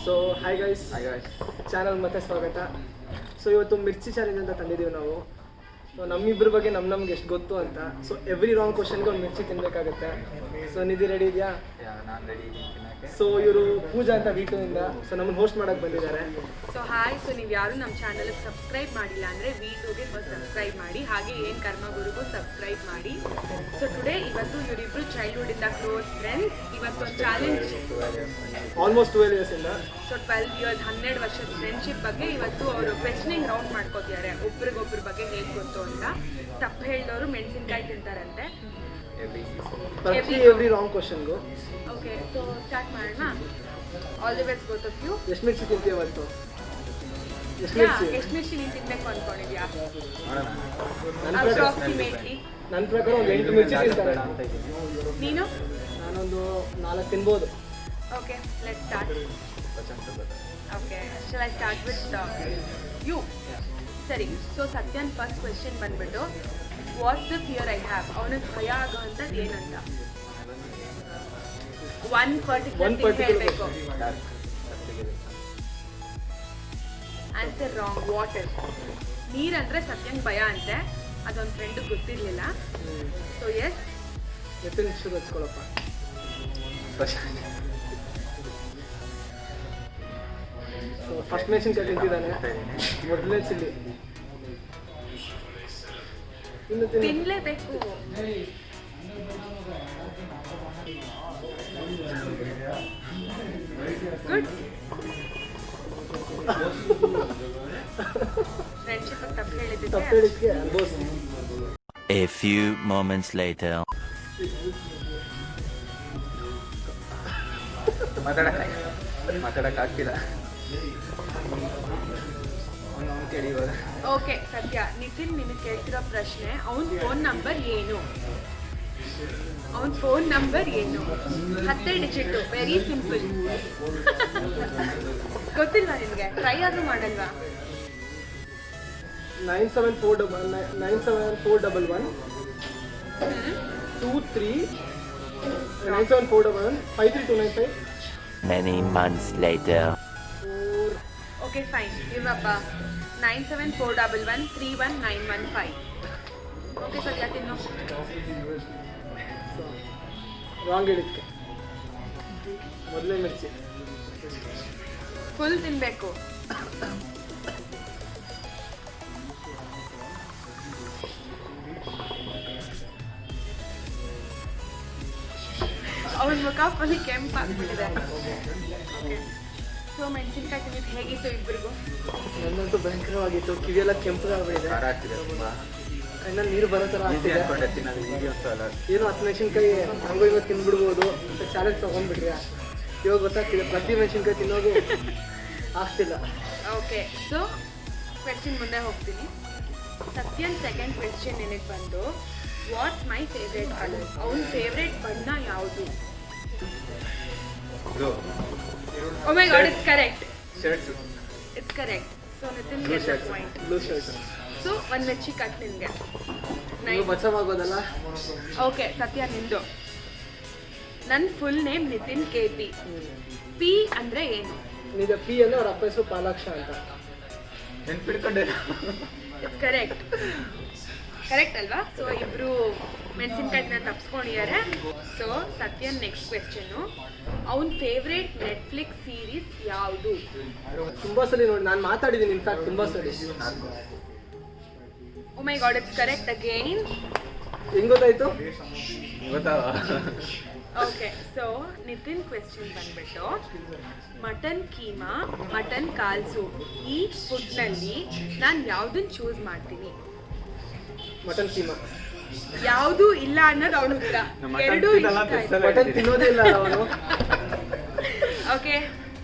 So hi guys, channel ಮತ್ತೆ ಸ್ವಾಗತ. So ಇವತ್ತು ಮಿರ್ಚಿ ಚಾಲೆಂಜ್ ಅಂತ ತಂದಿದ್ದೀವಿ ನಾವು. ಸೊ ನಮ್ಮಿಬ್ಬರ ಬಗ್ಗೆ ನಮ್ಗೆ ಎಷ್ಟು ಗೊತ್ತು ಅಂತ. ಸೊ ಎವ್ರಿ ರಾಂಗ್ ಕ್ವಶನ್ಗೆ ಒಂದು ಮಿರ್ಚಿ ತಿನ್ನಬೇಕಾಗುತ್ತೆ. ಸೊ ನಿಧಿ ರೆಡಿ ಇದೆಯಾ? ನಾನು ರೆಡಿ ಇದ್ದೀನಿ. ಸೊ ಇವರು ಪೂಜಾ ಅಂತ V2ಇಂದ ಸೊ ನಮ್ಮನ್ನು ಹೋಸ್ಟ್ ಮಾಡಕ್ಕೆ ಬಂದಿದ್ದಾರೆ. ಸೊ ಹಾಯ್, ಸೊ ನೀವು ಯಾರು ನಮ್ಮ ಚಾನಲ್ಗೆ ಸಬ್ಸ್ಕ್ರೈಬ್ ಮಾಡಿಲ್ಲ ಅಂದರೆ V2ಗೆ ಫಸ್ಟ್ ಸಬ್ಸ್ಕ್ರೈಬ್ ಮಾಡಿ, ಹಾಗೆ ಏನು ಕರ್ಮಗುರುಗೂ ಸಬ್ಸ್ಕ್ರೈಬ್ ಮಾಡಿ. ಸೊ ಟುಡೇ ಇವತ್ತು ಇವರಿಬ್ಬರು ಚೈಲ್ಡ್ಹುಡ್ಡಿಂದ ಕ್ಲೋಸ್ ಫ್ರೆಂಡ್ಸ್. ಇವತ್ತೊಂದು ಚಾಲೆಂಜ್ ಆಲ್ಮೋಸ್ಟ್ 12 years ಇಂದ. ಸೊ 12 years 12 ವರ್ಷದ ಫ್ರೆಂಡ್ಶಿಪ್ ಬಗ್ಗೆ ಇವತ್ತು ಅವರು ಕ್ವೆಶ್ಚನಿಂಗ್ ರೌಂಡ್ ಮಾಡ್ಕೋತಿದ್ದಾರೆ. ಒಬ್ರಿಗೊಬ್ರ ಬಗ್ಗೆ ಹೇಗೆ ಗೊತ್ತು ಅಂತ. ತಪ್ಪು ಹೇಳಿದವರು ಮೆಣಸಿನ್ಕಾಯಿ ತಿಂತಾರಂತೆ. ಎವ್ರಿ ರಾಂಗ್ ಕ್ವಶನ್ಗೂ. ಓಕೆ, ಸೊ ಸ್ಟಾರ್ಟ್ ಮಾಡೋಣ. All the best both of you. ಎಷ್ಟು ಮಿರ್ಚಿ ತಿಂತೀಯ ಇವತ್ತು? ಎಷ್ಟು ಮಿರ್ಚಿ ನೀನು ತಿನ್ಬೇಕು ಅನ್ಕೊಂಡಿದ್ಯಾ? ನನ್ನ ಅಪ್ರಾಕ್ಸಿಮೇಟ್ಲಿ ಪ್ರಕಾರ ಒಂದು 8 ಮಿರ್ಚಿ ತಿಂತಾರೆ. ನೀನು? ನಾನೊಂದು 4 ತಿನ್ಬೋದು. Okay, let's start. Okay, shall I start with you? ಸರಿ, ಸೊ ಸತ್ಯನ್ ಫಸ್ಟ್ ಕ್ವೆಶ್ಚನ್ ಬಂದ್ಬಿಟ್ಟು what's the fear I have. ಅವನಿಗೆ ಭಯ ಆಗೋ ಅಂಥದ್ದು ಏನಂತ ಒನ್ ಪರ್ಟಿಕ್ಯುಲರ್ ಹೇಳಬೇಕು. Answer wrong. ವಾಟರ್, ನೀರಂದ್ರೆ ಸತ್ಯಂಗೆ ಭಯ ಅಂತೆ. ಅದೊಂದು ಫ್ರೆಂಡಿಗೆ ಗೊತ್ತಿರಲಿಲ್ಲ. ಸೊ ಎಸ್, ಎತ್ತಿನ ಶುರು ಹಚ್ಕೊಳಪ್ಪ. ಸೊ ಫಸ್ಟ್ ಮೆಣಸಿನ್ಕಾಯಿ ತಿಂತಿದ್ದಾನೆ. ಮೊದಲನೇ ಚಿಲ್ಲಿ ತಿನ್ಲೇಬೇಕು. ಗುಡ್. ಫ್ರೆಂಡ್ಶಿಪ್ ತಪ್ಪು ಹೇಳಿದ್ದಕ್ಕೆ ಅನ್ಬೋಸ್. A few moments later. ಮಾತಾಡಕ್ಕಾಗ್ತಿಲ್ಲ. ಓಕೆ ಸತ್ಯ, ನಿತಿನ್ ನಿನಗೆ ಕೇಳ್ತಿರೋ ಪ್ರಶ್ನೆ ಅವನ ಫೋನ್ ನಂಬರ್ ಏನು? ಅವನ ಫೋನ್ ನಂಬರ್ ಏನು? 10 ಡಿಜಿಟ್, ವೆರಿ ಸಿಂಪಲ್. ಗೊತ್ತಿಲ್ವಾ ನಿಮಗೆ? ಟ್ರೈ ಆದ್ರೂ ಮಾಡಲ್ವಾ? 97411 23 97411 53295. Many months later. Okay fine, ಇವಪ್ಪ 97411 31915. ಓಕೆ ಸತ್ಯ ತಿನ್ನು. ರಾಂಗ್ ಹೇಳಿದ್ಕೆ ಮೊದಲೇ ಮಿರ್ಚಿ ಫುಲ್ ತಿನ್ಬೇಕು. ಅವನ ಮುಖ ಫುಲ್ ಕೆಂಪಾಗ್ಬಿಟ್ಟಿದೆ. ಓಕೆ, ಸೊ ಮೆಣಸಿನ್ಕಾಯಿ ತಿನ್ನಿದ್ದು ಹೇಗಿತ್ತು ಇಬ್ಬರಿಗೂ? ನನ್ನಂತೂ ಭಯಂಕರವಾಗಿತ್ತು. ಕಿವಿಯೆಲ್ಲ ಕೆಂಪಗಾಗ್ಬಿಟ್ಟಿದೆ. ಕಣ್ಣಲ್ಲಿ ನೀರು ಬರೋ ಥರ ಆಗ್ತಿದೆ. ಏನೋ 10 ಮೆಣಸಿನ್ಕಾಯಿ ಹಂಗೋ ಇವತ್ತು ತಿನ್ಬಿಡ್ಬೋದು ಅಂತ ಚಾಲೆಂಜ್ ತೊಗೊಂಡ್ಬಿಟ್ರಿ. ಇವಾಗ ಗೊತ್ತಾಗ್ತಿದೆ ಪ್ರತಿ ಮೆಣಸಿನ್ಕಾಯಿ ತಿನ್ನೋದು ಆಗ್ತಿಲ್ಲ. ಓಕೆ, ಸೊ ಕ್ವೆಶ್ಚನ್ ಮುಂದೆ ಹೋಗ್ತೀನಿ. ಸತ್ಯನ್ ಸೆಕೆಂಡ್ ಕ್ವೆಶ್ಚನ್ ನಿನಗೆ ಬಂದು ವಾಟ್ಸ್ ಮೈ ಫೇವ್ರೇಟ್ ಕಲರ್. ಅವನ ಫೇವ್ರೇಟ್ ಬಣ್ಣ ಯಾವುದು? Oh my God, it's correct. It's correct. So Nitin get the point. Blue shirt. So ಒಂದು ಮೆಚ್ಚಿ ಕಟ್ ನಿನಗೆ. ನೀವು ಬಚಾವಾಗೋದಲ್ಲ. ಓಕೆ ಸತ್ಯ, ನಿಂದು. ನನ್ನ full name Nitin KP. P ಅಂದರೆ ಏನು? ನಿಜ. ಪಿ ಅಂದರೆ ಅವ್ರ ಅಪ್ಪ ಹೆಸರು ಪಾಲಾಕ್ಷ ಅಂತ. ನೆನ್ಪಿಡ್ಕೊಂಡೆ. It's correct. ಕರೆಕ್ಟ್ ಅಲ್ವಾ? ಸೊ ಇಬ್ರು ಮೆಣಸಿನ್ಕಾಯಿನ ತಪ್ಸ್ಕೊಂಡಿದ್ದಾರೆ. ಸೊ ಸತ್ಯನ್ ನೆಕ್ಸ್ಟ್ ಕ್ವೆಶ್ಚನ್ನು, ಅವನ ಫೇವ್ರೇಟ್ ನೆಟ್ಫ್ಲಿಕ್ಸ್ ಸೀರೀಸ್ ಯಾವುದು? ತುಂಬಾ ಸರಿ ನೋಡಿ, ನಾನು ಮಾತಾಡಿದ್ದೀನಿ ಇನ್ಫ್ಯಾಕ್ಟ್ ತುಂಬಾ ಸರಿ. ಓ my God, it's correct again. ಹೆಂಗ್ ಗೊತ್ತಾಯ್ತು? ಓಕೆ, ಸೊ ನಿತಿನ್ ಕ್ವೆಶ್ಚನ್ ಬಂದ್ಬಿಟ್ಟು ಮಟನ್ ಕೀಮಾ, ಮಟನ್ ಕಾಲ್ಸು, ಈ ಫುಡ್ನಲ್ಲಿ ನಾನು ಯಾವುದನ್ನು ಚೂಸ್ ಮಾಡ್ತೀನಿ? ಮಟನ್ ಕೀಮಾ. ಯಾವುದೂ ಇಲ್ಲ ಅನ್ನೋದು ಅವನು ಉತ್ತರ. ಎರಡೂ ಮಟನ್ ತಿನ್ನೋದೇ ಇಲ್ಲ ಅವನು. ಓಕೆ,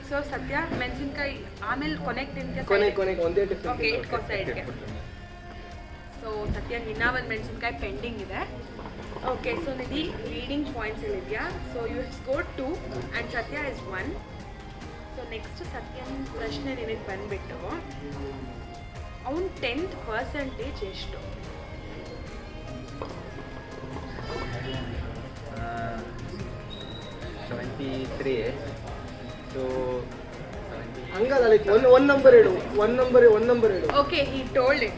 ಸೊ ಸತ್ಯ ಮೆಣಸಿನ್ಕಾಯಿ ಆಮೇಲೆ ಕೊನೆಗೆ ತಿಂತೀಯ? ಕೊನೆಗೆ ಒಂದೇ ಟಿಫಿನ್. ಓಕೆ, ಇಟ್ಕೋ ಸೈಡ್ಗೆ. ಸೊ ಸತ್ಯ ಇನ್ನೂ ಒಂದು ಮೆಣಸಿನ್ಕಾಯಿ ಪೆಂಡಿಂಗ್ ಇದೆ. ಓಕೆ, ಸೊ ನಿಧಿ ಲೀಡಿಂಗ್ ಪಾಯಿಂಟ್ಸ್ ಇದೆಯಾ? ಸೊ ಯು ಸ್ಕೋರ್ 2 ಆ್ಯಂಡ್ ಸತ್ಯ ಇಸ್ 1. ಸೊ ನೆಕ್ಸ್ಟ್ ಸತ್ಯನ ಪ್ರಶ್ನೆ ನಿನಗೆ ಬಂದ್ಬಿಟ್ಟು ಅವನ 10% ಎಷ್ಟು? 73. So ಹಂಗಲ್ಲ ಲೈಕ್ ಒನ್ ನಂಬರ್ ಹೇಳು ಒನ್ ನಂಬರ್ ಹೇಳು. Okay, he told it.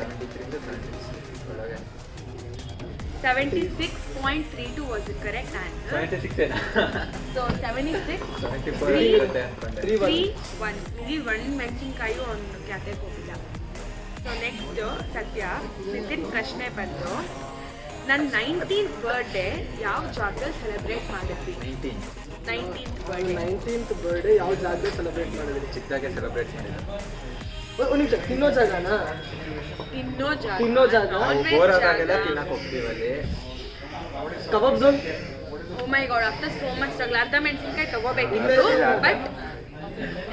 76.32 was the correct answer. 76 ಏನ? So 76, 74 ಇರುತ್ತೆ ಅನ್ಕೊಂಡೆ. 3-1. ನಿಧಿ 1 ಮೆಣಸಿನ್ಕಾಯಿ ಒಂದು ಕ್ಯಾತೆಗೆ ಹೋಗಿಲ್ಲ. ಸೊ ನೆಕ್ಸ್ಟ್ ಸತ್ಯ ನಿತಿನ್ ಪ್ರಶ್ನೆ ಬಂದು ನನ್ನ 19th ಬರ್ಡೇ ಯಾವ ಜಾಗದಲ್ಲಿ ಸೆಲೆಬ್ರೇಟ್ ಮಾಡಿದ್ವಿ? 19th birthday. 19th ಬರ್ಡೇ ಯಾವ ಜಾಗದಲ್ಲಿ ಸೆಲೆಬ್ರೇಟ್ ಮಾಡಿದ್ರಿ? ಚಿಕ್ಕದಾಗೆ ಸೆಲೆಬ್ರೇಟ್ ಮಾಡಿದ್ರು. ಒಂದು ನಿಮಿಷ, ತಿನ್ನೋ ಜಾಗನಾ? ತಿನ್ನೋ ಜಾಗ. ನಾವು ಬೋರ್ ಆದಾಗೆಲ್ಲ ತಿನ್ನಕ್ ಹೋಗ್ತೀವಿ ಅಲ್ಲಿ. ಕಬಾಬ್ zone. Oh my god, after so much struggle, ಅರ್ಧ ಮೆಣಸಿನ್ಕಾಯಿ ತಗೋಬೇಕಿತ್ತು, ಇಲ್ಲ. ಬಟ್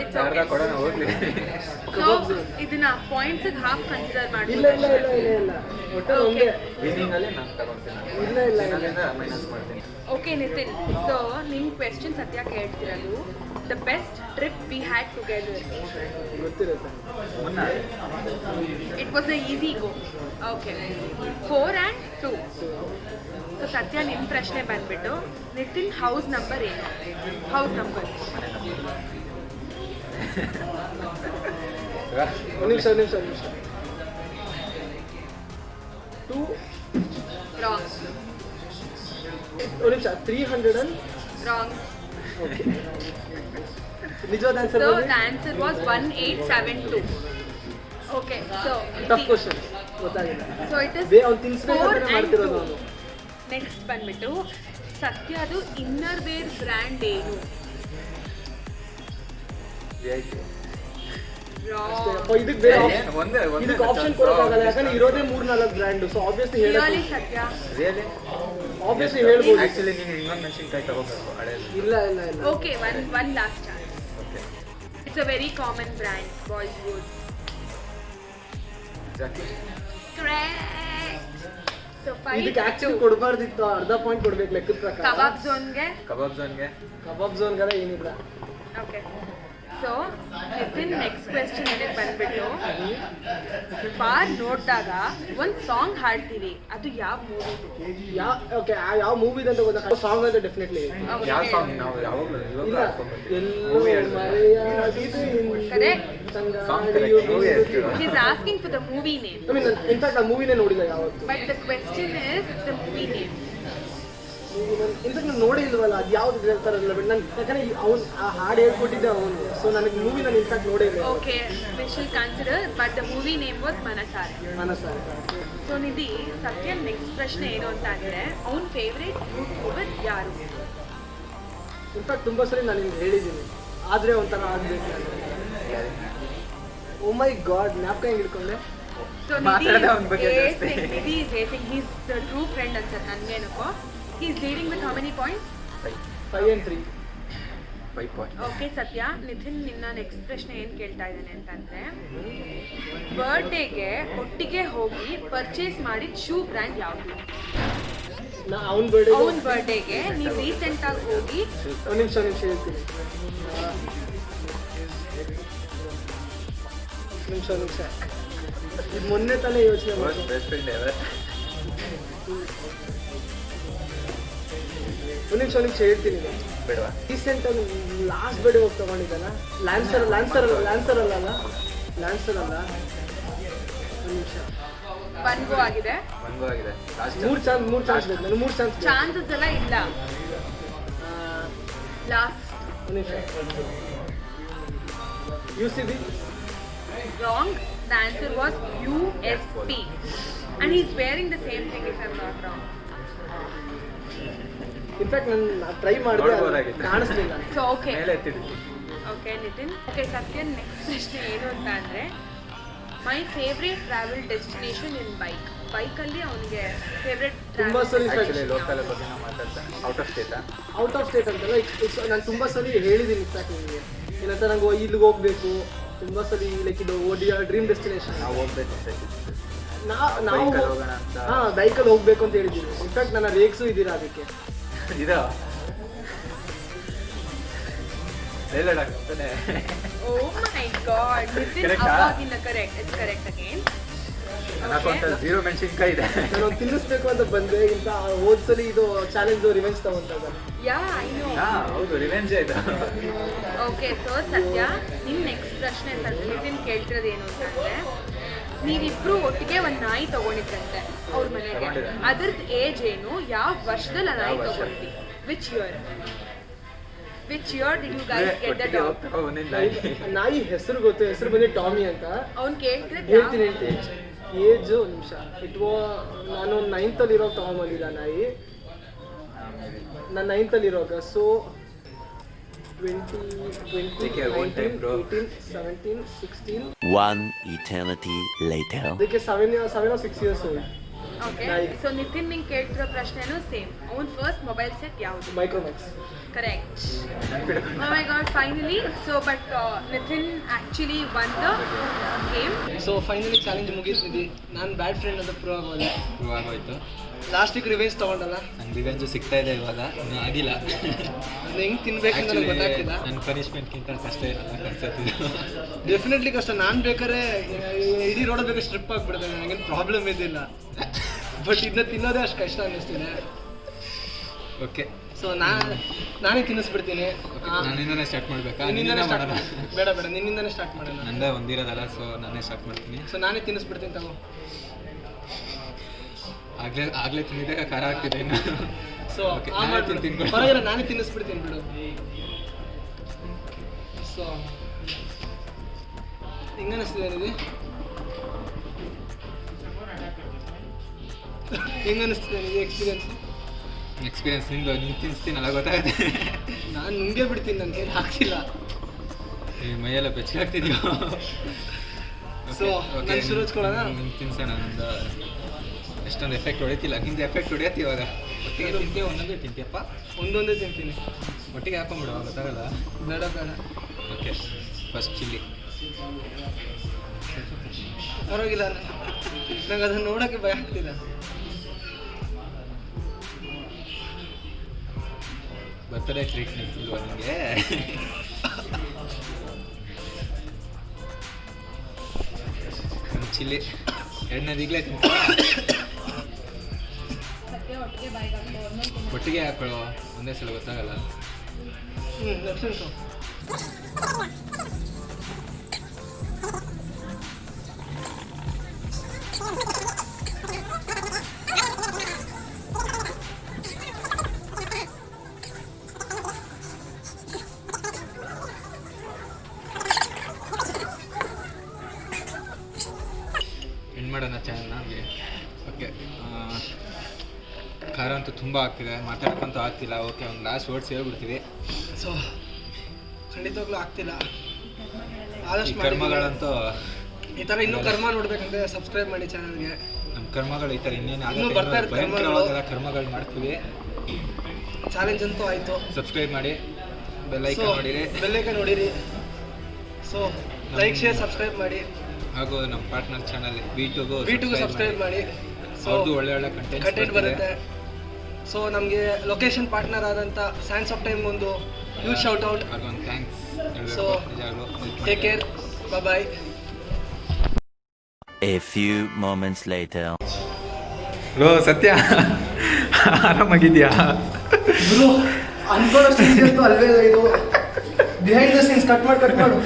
ಇಟ್ಸ್ ಯಾರ್ದ ಓಕೆ. ಕೊಡೋಣ ಹೋಗ್ಲಿ. ಸೊ ಇದನ್ನ ಪಾಯಿಂಟ್ಸ್ ಹಾಫ್ ಕನ್ಸಿಡರ್ ಇಲ್ಲ ಒಟ್ಟು ಒಂದೇ. ವಿನಿಂಗ್ ಅಲ್ಲಿ ನಾನು ತಗೊಂತೀನಿ. ಇಲ್ಲ. ಅಲ್ಲಿಂದ ಮೈನಸ್ ಮಾಡ್ತೀನಿ. ಓಕೆ ನಿತಿನ್, ಸೊ ನಿಮ್ಮ ಕ್ವೆಶ್ಚನ್ ಸತ್ಯ ಕೇಳ್ತಿರೋದು the best trip we had together. ಗೊತ್ತಿರುತ್ತೆ. ಮುನ್ನ it was a easy go. Okay, 4 and 2. So Satya ನಿಮ್ಮ ಪ್ರಶ್ನೆ ಬಂದ್ಬಿಟ್ಟು ನಿತಿನ್ ಹೌಸ್ ನಂಬರ್ ಏನು? ಹೌಸ್ ನಂಬರ್ ಒಂದು ನಿಮಿಷ 2 ರಾಂಗ್. ಒಂದು ನಿಮಿಷ 300 ರಾಂಗ್. ಓಕೆ. ನಿಜವಾದ answer so the answer was 1872. Okay, so tough question ಗೊತ್ತಾಗಿಲ್ಲ. ಸೊ ಇಟ್ ಇಸ್ ಅವ್ನು ತಿನ್ಸ್ಬೇಕಂತಾನೆ ಮಾಡ್ತಿರೋದು ಅವನು. ನೆಕ್ಸ್ಟ್ ಬಂದ್ಬಿಟ್ಟು ಸತ್ಯದು ಇನ್ನರ್ ವೇರ್ ಬ್ರ್ಯಾಂಡ್ ಏನು? ಇದಕ್ಕೆ ಬೇರೆ ಒಂದೇ ಇದಕ್ಕೆ ಆಪ್ಷನ್ ಕೊಡೋಕ್ಕಾಗಲ್ಲ, ಯಾಕಂದ್ರೆ ಇರೋದೇ 3-4 ಬ್ರ್ಯಾಂಡ್. ಸೊ ಆಬ್ವಿಯಸ್ಲಿ ರಿಯಲಿ ಸತ್ಯ? ರಿಯಲಿ ಆಬ್ವಿಯಸ್ಲಿ ಹೇಳ್ಬೋದು. ಆಕ್ಚುಲಿ ನೀನು ಇನ್ನೊಂದು ಮೆಣಸಿನ್ಕಾಯಿ ತಗೋಬೇಕು ಹಳೇದು. ಇಲ್ಲ okay, one last chance. Okay it's a very common brand, boys wood. Correct. So 5 ಇದಕ್ಕೆ ಆಕ್ಚುಲಿ ಕೊಡಬಾರ್ದಿತ್ತು, ಅರ್ಧ ಪಾಯಿಂಟ್ ಕೊಡ್ಬೇಕು ಲೆಕ್ಕದ ಪ್ರಕಾರ. ಕಬಾಬ್ ಝೋನ್ಗೆ. ಕಬಾಬ್ ಝೋನ್ಗೆಲ್ಲ ಏನಿಲ್ಲ. Okay, so Nitin next question ಬಂದ್ಬಿಟ್ಟು ಬಾರ್ ನೋಡಿದಾಗ ಒಂದು ಸಾಂಗ್ ಹಾಡ್ತೀವಿ, ಅದು ಯಾವ ಮೂವಿದು? ಯಾವ ಮೂವಿ ಅಂತ ಗೊತ್ತಾಗ ಸಾಂಗ್ ಅಂತ ಡೆಫಿನೆಟ್ಲಿ ಯಾವ ಸಾಂಗ್ ನಾವು ಯಾವಾಗಲೂ ಇಲ್ಲ. Movie He's asking for the movie name. In fact ಆ ಮೂವಿನೇ ನೋಡಿಲ್ಲ ಯಾವತ್ತು. But the question is the movie name. In fact ನಾನು ನೋಡೇ ಇಲ್ವಲ್ಲ, ಅದು ಯಾವ್ದು ಹೇಳ್ತಾರಲ್ಲ. ಬಟ್ ನಾನು ಯಾಕಂದ್ರೆ ಅವ್ನು ಆ ಹಾಡು ಹೇಳ್ಕೊಟ್ಟಿದ್ದೆ ಅವನು. ಸೊ ನನಗೆ ಮೂವಿ ನಾನು ಇನ್ಫ್ಯಾಕ್ಟ್ ನೋಡೇ ಇಲ್ಲ. Okay, we shall consider, but the movie name was Manasare. So Nidhi Satya next ಪ್ರಶ್ನೆ ಏನು ಅಂತ ಅಂದ್ರೆ ಅವನ ಫೇವ್ರೇಟ್ ಯೂಟ್ಯೂಬರ್ ಯಾರು? ಇನ್ಫ್ಯಾಕ್ಟ್ ತುಂಬಾ ಸರಿ ನಾನು ನಿಮ್ಗೆ ಹೇಳಿದ್ದೀನಿ, ಆದ್ರೆ ಒಂಥರ ಆಗ್ಬೇಕು. ಓ ಮೈ ಗಾಡ್, ಜ್ಞಾಪಕ ಹೆಂಗೆ ಹಿಡ್ಕೊಂಡೆ? So Nidhi is hating, he's the true friend ಅನ್ಸುತ್ತೆ ನನಗೇನಕ್ಕೋ. He's leading with how many points? 5 and 3. 5 points. Okay Satya, Nitin ನಿನ್ನ ನೆಕ್ಸ್ಟ್ ಪ್ರಶ್ನೆ ಏನು ಕೇಳ್ತಾ ಇದ್ದಾನೆ ಅಂತಂದ್ರೆ ಬರ್ಡೇಗೆ ಒಟ್ಟಿಗೆ ಹೋಗಿ ಪರ್ಚೇಸ್ ಮಾಡಿದ ಶೂ ಬ್ರ್ಯಾಂಡ್ ಯಾವುದು? ಅವನ ಬರ್ಡೇಗೆ ನೀವು ರೀಸೆಂಟ್ ಆಗಿ ಹೋಗಿ ಒಂದು ನಿಮಿಷ ಹೇಳ್ತೀನಿ. ನಿಮಿಷ ಇದು ಮೊನ್ನೆ ತಾನೇ ಯೋಚನೆ ಮಾಡಿ. Best friend ever. ಒಂದು ನಿಮಿಷ ಹೇಳ್ತೀನಿ. ಬೇಡವಾ? ರೀಸೆಂಟ್ ಆಗಿ ಲಾಸ್ಟ್ ಬರ್ಡೇ ಹೋಗಿ ತಗೊಂಡಿದ್ದಾನ. ಲ್ಯಾನ್ಸರ್ ಅಲ್ಲ. ಒಂದು ನಿಮಿಷ. ಬಂದು ಆಗಿದೆ. ಮೂರು ಚಾನ್ಸ್ ಬೇಕು ನನಗೆ. 3 ಚಾನ್ಸ್. ಚಾನ್ಸಸ್ ಎಲ್ಲ ಇಲ್ಲ. ಲಾಸ್ಟ್. ಒಂದು ನಿಮಿಷ. UCB. Wrong. The answer was USP. And he's wearing the same thing if I'm not wrong. In fact ನಾನು ಟ್ರೈ ಮಾಡಿದೆ, ಕಾಣಿಸ್ಲಿಲ್ಲ. ಸೊ ಓಕೆ ಮೇಲೆ ಎತ್ತಿದ್ವಿ. ಓಕೆ ನಿತಿನ್. ಓಕೆ ಸತ್ಯನ್ ನೆಕ್ಸ್ಟ್ ಪ್ರಶ್ನೆ ಏನು ಅಂತ ಅಂದರೆ my favourite travel destination in ಬೈಕಲ್ಲಿ ಅವನಿಗೆ ಫೇವ್ರೇಟ್ ತುಂಬಾ ಸರಿ ಆಕ್ಚುಲಿ ಲೋಕಲ್ ಬಗ್ಗೆ ನಾವು ಮಾತಾಡ್ತಾನೆ. ಔಟ್ ಆಫ್ ಸ್ಟೇಟ್ ಅಂತಲ್ಲ, ನಾನು ತುಂಬ ಸರಿ ಹೇಳಿದ್ದೀನಿ. ಇನ್ಫ್ಯಾಕ್ಟ್ ನಿಮಗೆ ಏನಂತ ನಂಗೆ ಇಲ್ಲಿಗೆ ಹೋಗ್ಬೇಕು ತುಂಬ ಸರಿ, ಲೈಕ್ ಇದು ಡ್ರೀಮ್ ಡೆಸ್ಟಿನೇಷನ್. ನಾವು ಹೋಗ್ಬೇಕು ಅಂತ ನಾವು ಹೋಗೋಣ ಅಂತ. ಹಾಂ, ಬೈಕಲ್ಲಿ ಹೋಗ್ಬೇಕು ಅಂತ ಹೇಳಿದ್ದೀನಿ. ಇನ್ಫ್ಯಾಕ್ಟ್ ನನ್ನ ರೇಕ್ಸು ಇದ್ದೀರಾ ಅದಕ್ಕೆ. ಇದಾ Oh my god, Nitin Correct, ಅವಾಗಿನ ಕರೆಕ್ಟ್. It's correct again. ನನ್ನ ಅಕೌಂಟಲ್ಲಿ 0 ಮೆಣಸಿನ್ಕಾಯಿ ಇದೆ. ನಾನು ತಿನ್ನಿಸ್ಬೇಕು ಅಂತ ಬಂದೆ ಇಂತ ಹೋದ್ಸಲಿ ಇದು ಚಾಲೆಂಜ್ ರಿವೆಂಜ್ ತಗೊಂತ ಯಾ ಐ ನೋ. ಹೌದು ರಿವೆಂಜೇ ಇದೆ. ಓಕೆ ಸೊ ಸತ್ಯ ನಿಮ್ಮ ನೆಕ್ಸ್ಟ್ ಪ್ರಶ್ನೆ ನಿತಿನ್ ಕೇಳ್ತಿರೋದು ಏನು ಅಂತಂದ್ರೆ ನೀವಿಬ್ರು ಒಟ್ಟಿಗೆ ಒಂದು ನಾಯಿ ತಗೊಂಡಿದ್ರಂತೆ ಅವ್ರ ಮನೆಗೆ. ಅದ್ರದ್ದು ಏಜ್ ಏನು, ಯಾವ ವರ್ಷದಲ್ಲಿ ಆ ನಾಯಿ ತಗೊಂಡ್ರಿ, which year did you guys get the dog? ನಾಯಿ ಹೆಸರು ಗೊತ್ತು, ಹೆಸರು ಬಂದು ಟಾಮಿ ಅಂತ. ಅವ್ನು ಕೇಳ್ತಿದ್ರೆ ಹೇಳ್ತೀನಿ ಏಜ್ ಒಂದು ನಿಮಿಷ. ನಾನು 9th ಅಲ್ಲಿ ಇರೋವಾಗ ತಗೊಂಡ್ಬಂದಿದ್ದ ನಾಯಿ. ನಾನು 9th ಅಲ್ಲಿ ಇರೋವಾಗ. ಸೊ 20, 19, 18, 17, 16. One eternity later. ಅದಕ್ಕೆ 7 or 6 years old. Okay so Nitin ನಿಂಗೆ ಕೇಳ್ತಿರೋ ಪ್ರಶ್ನೆನೂ ಸೇಮ್. ಅವ್ನ ಫಸ್ಟ್ ಮೊಬೈಲ್ ಸೆಟ್ ಯಾವುದು? Micromax. Correct. Oh my God finally. So but Nitin actually won the game. So finally challenge ಮುಗಿಸ್ತಿದ್ವಿ. ನಾನು ಬ್ಯಾಡ್ ಫ್ರೆಂಡ್ ಅಂತ ಪ್ರೂವ್ ಆಗೋಯ್ತು. ಲಾಸ್ಟ್ ವೀಕ್ ರಿವೆಂಜ್ ತಗೊಂಡಲ್ಲ. ನಂಗೆ ರಿವೆಂಜು ಸಿಗ್ತಾ ಇದೆ ಇವಾಗ, ಇನ್ನೂ ಆಗಿಲ್ಲ. ಅದು ಹೆಂಗೆ ತಿನ್ಬೇಕಂತ ನನಗೆ ಗೊತ್ತಾಗ್ತಿಲ್ಲ. ನನ್ನ ಪನಿಷ್ಮೆಂಟ್ಗಿಂತ ಕಷ್ಟ ಇರಲ್ಲ ಕನ್ಸತ್ತಿದ್ದು. ಡೆಫಿನೆಟ್ಲಿ ಕಷ್ಟ. ನಾನು ಬೇಕಾದ್ರೆ ಇಡೀ ರೋಡ್ ಬೇಕಾದ್ರೆ ಸ್ಟ್ರಿಪ್ ಆಗಿಬಿಡ್ತೇನೆ, ನನಗೇನು ಪ್ರಾಬ್ಲಮ್ ಇದ್ದಿಲ್ಲ. ಬಟ್ ಇದನ್ನ ತಿನ್ನೋದೇ ಅಷ್ಟು ಕಷ್ಟ ಅನ್ನಿಸ್ತಿದೆ. ಓಕೆ ಸೊ ನಾನೇ ತಿನ್ನಿಸ್ಬಿಡ್ತೀನಿ. ನನ್ನಿಂದನೇ ಸ್ಟಾರ್ಟ್ ಮಾಡಬೇಕಾ? ಬೇಡ ನಿನ್ನಿಂದನೇ ಸ್ಟಾರ್ಟ್ ಮಾಡೋಣ. ನಂದೇ ಒಂದಿರೋದಲ್ಲ, ಸೊ ನಾನೇ ಸ್ಟಾರ್ಟ್ ಮಾಡ್ತೀನಿ. ಸೊ ನಾನೇ ತಿನ್ನಿಸ್ಬಿಡ್ತೀನಿ ತಗೋ. ಆಗ್ಲೇ ತಿಂದಿದ್ದಾಗ ಖಾರ ಆಗ್ತಿದೆ ಇನ್ನು. ಸೊ ತಿನ್ಕೊಂಡು ಹೊರಗಡೆ ನಾನೇ ತಿನ್ನಿಸ್ಬಿಡ್ತೀನಿ ಬಿಡು. ಸೊ ಹೆಂಗ ಅನಿಸ್ತಿದೆ ನಿಮಗೆ? ಹೆಂಗ ಅನಿಸ್ತಿದೆ ನಿಮಗೆ ಎಕ್ಸ್ಪೀರಿಯನ್ಸ್ ನಿಂದು? ನೀನು ತಿನ್ನಿಸ್ತೀನಲ್ಲ ಗೊತ್ತಾಗುತ್ತೆ. ನಾನು ನುಂಗೇ ಬಿಡ್ತೀನಿ, ನನಗೆ ಆಗ್ತಿಲ್ಲ. ಈ ಮೈಯೆಲ್ಲ ಬೆಚ್ಚಗೆ ಆಗ್ತಿದ್ಯೋ? ಸೊ ನಾನು ಶುರು ಹಚ್ಕೊಳ್ಳೋಣ. ನಿಮ್ಗೆ ತಿನ್ಸೋಣ. ಒಂದು ಎಷ್ಟೊಂದು ಎಫೆಕ್ಟ್ ಹೊಡಿತಿಲ್ಲ, ನಿಂದು ಎಫೆಕ್ಟ್ ಹೊಡಿಯತ್ತಿ ಇವಾಗ. ಒಟ್ಟಿಗೆ ತಿಂತೀಯ? ಒಂದೊಂದೇ ತಿಂತೀಯಪ್ಪ? ಒಂದೊಂದೇ ತಿಂತೀನಿ. ಒಟ್ಟಿಗೆ ಹಾಕೊಂಡ್ಬಿಡು, ಗೊತ್ತಾಗಲ್ಲ. ಬೇಡ ಓಕೆ ಫಸ್ಟ್ ಚಿಲ್ಲಿ. ಪರವಾಗಿಲ್ಲ, ನಂಗೆ ಅದನ್ನು ನೋಡೋಕ್ಕೆ ಭಯ ಆಗ್ತಿಲ್ಲ. ಬರ್ತ್ಡೇ ಟ್ರೀಟ್ ನಿಲ್ವಾ ನಿಮಗೆ? ಚಿಲ್ಲಿ ಎರಡನೇದಿಗ್ಲೇ ತಿಂತ ಒಟ್ಟಿಗೆ ಹಾಕೊಳ್ಳೋ, ಒಂದೇ ಸಲ ಗೊತ್ತಾಗಲ್ಲ. ಎಂಡ್ ಮಾಡೋಣ ಚಾನಲ್ನ. ಓಕೆ ಖಾರ ಅಂತೂ ತುಂಬ ಆಗ್ತಿದೆ, ಮಾತಾಡ್ಕೊಂತೂ ಆಗ್ತಿಲ್ಲ. ಓಕೆ ಒಂದು ಲಾಸ್ಟ್ ವರ್ಡ್ಸ್ ಹೇಳ್ಬಿಡ್ತೀವಿ. ಸೊ ಖಂಡಿತವಾಗ್ಲೂ ಆಗ್ತಿಲ್ಲ. ಆದಷ್ಟು ಕರ್ಮಗಳಂತೂ ಈ ಥರ ಇನ್ನೂ ಕರ್ಮ ನೋಡ್ಬೇಕಂದ್ರೆ ಸಬ್ಸ್ಕ್ರೈಬ್ ಮಾಡಿ ಚಾನಲ್ಗೆ. ನಮ್ಮ ಕರ್ಮಗಳು ಈ ಥರ ಇನ್ನೇನು ಬರ್ತಾ ಇರುತ್ತೆ. ಭಯಂಕರವಾದ ಕರ್ಮಗಳು ಮಾಡ್ತೀವಿ. ಚಾಲೆಂಜ್ ಅಂತೂ ಆಯಿತು. ಸಬ್ಸ್ಕ್ರೈಬ್ ಮಾಡಿ, ಬೆಲ್ಲೈಕನ್ ನೋಡಿರಿ. ಸೊ ಲೈಕ್ ಶೇರ್ ಸಬ್ಸ್ಕ್ರೈಬ್ ಮಾಡಿ. ಹಾಗೂ ನಮ್ಮ ಪಾರ್ಟ್ನರ್ ಚಾನಲ್ ವಿ2ಗೂ ಸಬ್ಸ್ಕ್ರೈಬ್ ಮಾಡಿ. ಸೊ ಅವ್ರದ್ದು ಒಳ್ಳೆ ಕಂಟೆಂಟ್ ಬರುತ್ತೆ. ಸೊ ನಮಗೆ ಲೊಕೇಶನ್ ಪಾರ್ಟ್ನರ್ ಆದಂಥ ಸ್ಯಾನ್ಸ್ ಆಫ್ ಟೈಮ್ ಒಂದು ಹ್ಯೂಜ್ ಶೌಟ್ ಔಟ್. ಅದೊಂದು thanks. So take care, bye. A few moments later. Hello Satya, ಆರಾಮಾಗಿದ್ಯಾ? ಅನ್ಕೊಳ್ಳೋಷ್ಟು ಅಲ್ವೇ ಇದು. ಬಿಹೈಂಡ್ ದ ಸೀನ್ಸ್ ಕಟ್ ಮಾಡು.